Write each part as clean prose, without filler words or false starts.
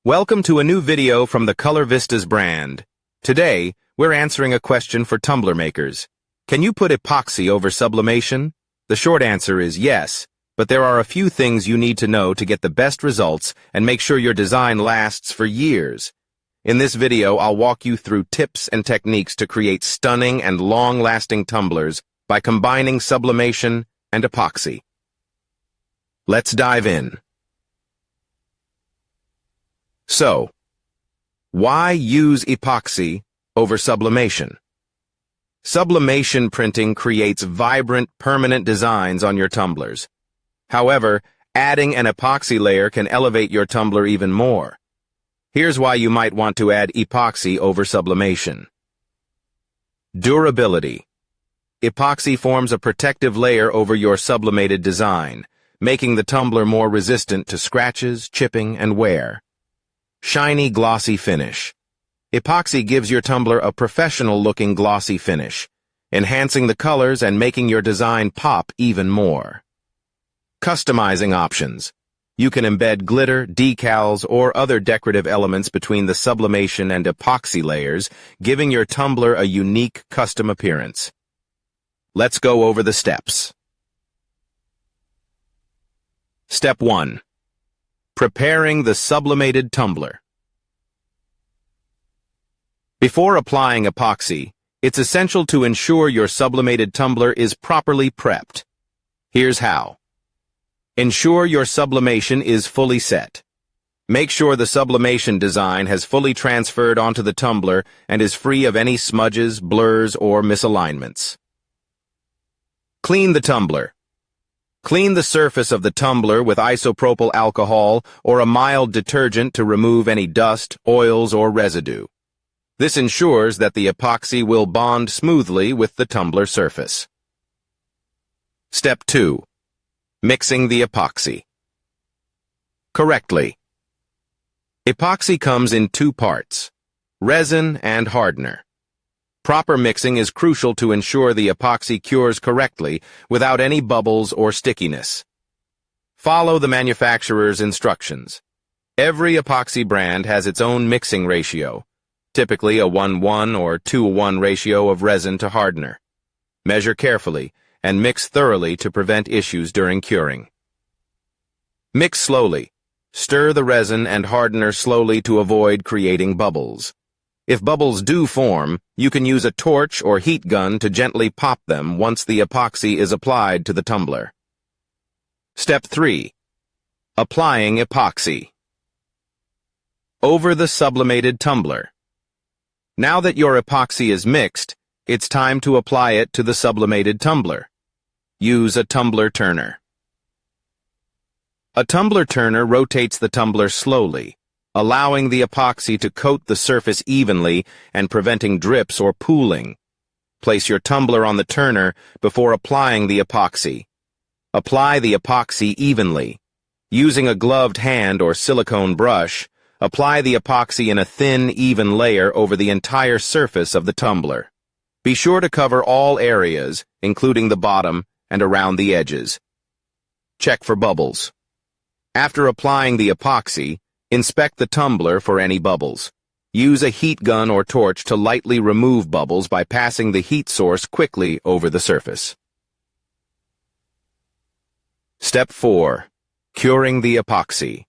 Welcome to a new video from the Color Vistas brand. Today, we're answering a question for tumbler makers. Can you put epoxy over sublimation? The short answer is yes, but there are a few things you need to know to get the best results and make sure your design lasts for years. In this video, I'll walk you through tips and techniques to create stunning and long-lasting tumblers by combining sublimation and epoxy. Let's dive in. So, why use epoxy over sublimation? Sublimation printing creates vibrant, permanent designs on your tumblers. However, adding an epoxy layer can elevate your tumbler even more. Here's why you might want to add epoxy over sublimation. Durability. Epoxy forms a protective layer over your sublimated design, making the tumbler more resistant to scratches, chipping, and wear. Shiny, glossy finish. Epoxy gives your tumbler a professional-looking glossy finish, enhancing the colors and making your design pop even more. Customizing options. You can embed glitter, decals, or other decorative elements between the sublimation and epoxy layers, giving your tumbler a unique custom appearance. Let's go over the steps. Step 1. Preparing the sublimated tumbler. Before applying epoxy, it's essential to ensure your sublimated tumbler is properly prepped. Here's how. Ensure your sublimation is fully set. Make sure the sublimation design has fully transferred onto the tumbler and is free of any smudges, blurs, or misalignments. Clean the tumbler. Clean the surface of the tumbler with isopropyl alcohol or a mild detergent to remove any dust, oils, or residue. This ensures that the epoxy will bond smoothly with the tumbler surface. Step 2. Mixing the epoxy. Correctly. Epoxy comes in two parts, resin and hardener. Proper mixing is crucial to ensure the epoxy cures correctly without any bubbles or stickiness. Follow the manufacturer's instructions. Every epoxy brand has its own mixing ratio, typically a 1:1 or 2:1 ratio of resin to hardener. Measure carefully and mix thoroughly to prevent issues during curing. Mix slowly. Stir the resin and hardener slowly to avoid creating bubbles. If bubbles do form, you can use a torch or heat gun to gently pop them once the epoxy is applied to the tumbler. Step 3. Applying epoxy. Over the sublimated tumbler. Now that your epoxy is mixed, it's time to apply it to the sublimated tumbler. Use a tumbler turner. A tumbler turner rotates the tumbler slowly, allowing the epoxy to coat the surface evenly and preventing drips or pooling. Place your tumbler on the turner before applying the epoxy. Apply the epoxy evenly. Using a gloved hand or silicone brush, apply the epoxy in a thin, even layer over the entire surface of the tumbler. Be sure to cover all areas, including the bottom and around the edges. Check for bubbles. After applying the epoxy, inspect the tumbler for any bubbles. Use a heat gun or torch to lightly remove bubbles by passing the heat source quickly over the surface. Step 4. Curing the epoxy.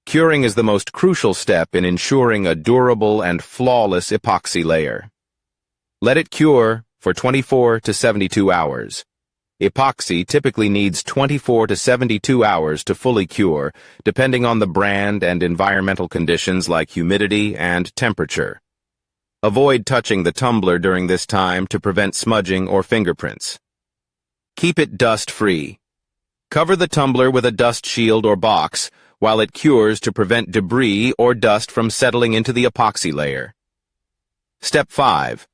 Curing is the most crucial step in ensuring a durable and flawless epoxy layer. Let it cure for 24 to 72 hours. Epoxy typically needs 24 to 72 hours to fully cure, depending on the brand and environmental conditions like humidity and temperature. Avoid touching the tumbler during this time to prevent smudging or fingerprints. Keep it dust-free. Cover the tumbler with a dust shield or box while it cures to prevent debris or dust from settling into the epoxy layer. Step 5.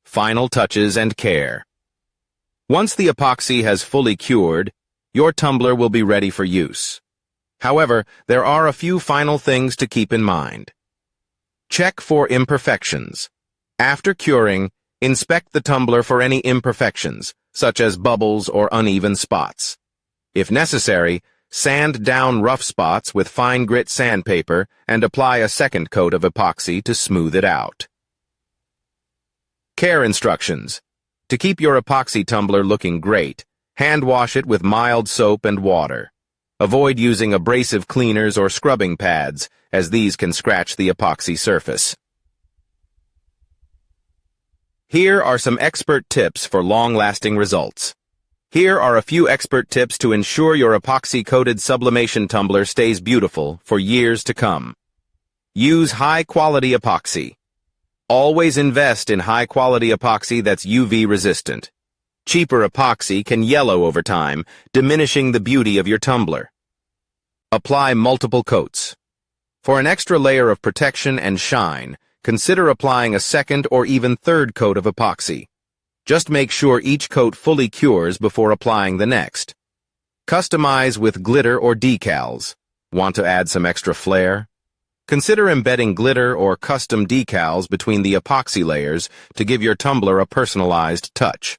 Final touches and care. Once the epoxy has fully cured, your tumbler will be ready for use. However, there are a few final things to keep in mind. Check for imperfections. After curing, inspect the tumbler for any imperfections, such as bubbles or uneven spots. If necessary, sand down rough spots with fine grit sandpaper and apply a second coat of epoxy to smooth it out. Care instructions. To keep your epoxy tumbler looking great, hand wash it with mild soap and water. Avoid using abrasive cleaners or scrubbing pads, as these can scratch the epoxy surface. Here are some expert tips for long-lasting results. Here are a few expert tips to ensure your epoxy-coated sublimation tumbler stays beautiful for years to come. Use high-quality epoxy. Always invest in high-quality epoxy that's UV-resistant. Cheaper epoxy can yellow over time, diminishing the beauty of your tumbler. Apply multiple coats. For an extra layer of protection and shine, consider applying a second or even third coat of epoxy. Just make sure each coat fully cures before applying the next. Customize with glitter or decals. Want to add some extra flair? Consider embedding glitter or custom decals between the epoxy layers to give your tumbler a personalized touch.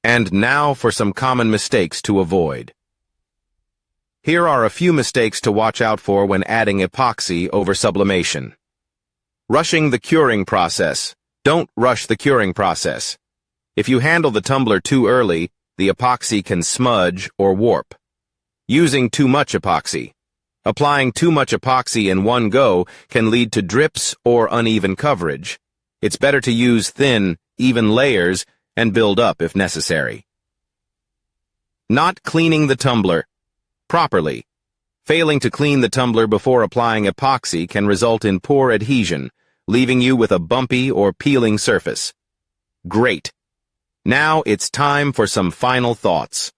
And now for some common mistakes to avoid. Here are a few mistakes to watch out for when adding epoxy over sublimation. Rushing the curing process. Don't rush the curing process. If you handle the tumbler too early, the epoxy can smudge or warp. Using too much epoxy. Applying too much epoxy in one go can lead to drips or uneven coverage. It's better to use thin, even layers and build up if necessary. Not cleaning the tumbler properly. Failing to clean the tumbler before applying epoxy can result in poor adhesion, leaving you with a bumpy or peeling surface. Great. Now it's time for some final thoughts.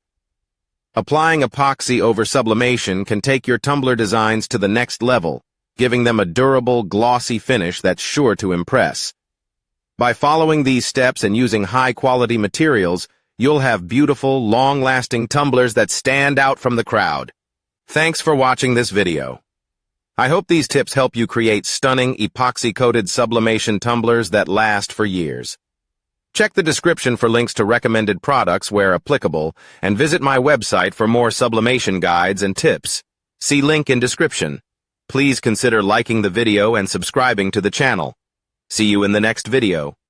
Applying epoxy over sublimation can take your tumbler designs to the next level, giving them a durable, glossy finish that's sure to impress. By following these steps and using high-quality materials, you'll have beautiful, long-lasting tumblers that stand out from the crowd. Thanks for watching this video. I hope these tips help you create stunning, epoxy-coated sublimation tumblers that last for years. Check the description for links to recommended products where applicable, and visit my website for more sublimation guides and tips. See link in description. Please consider liking the video and subscribing to the channel. See you in the next video.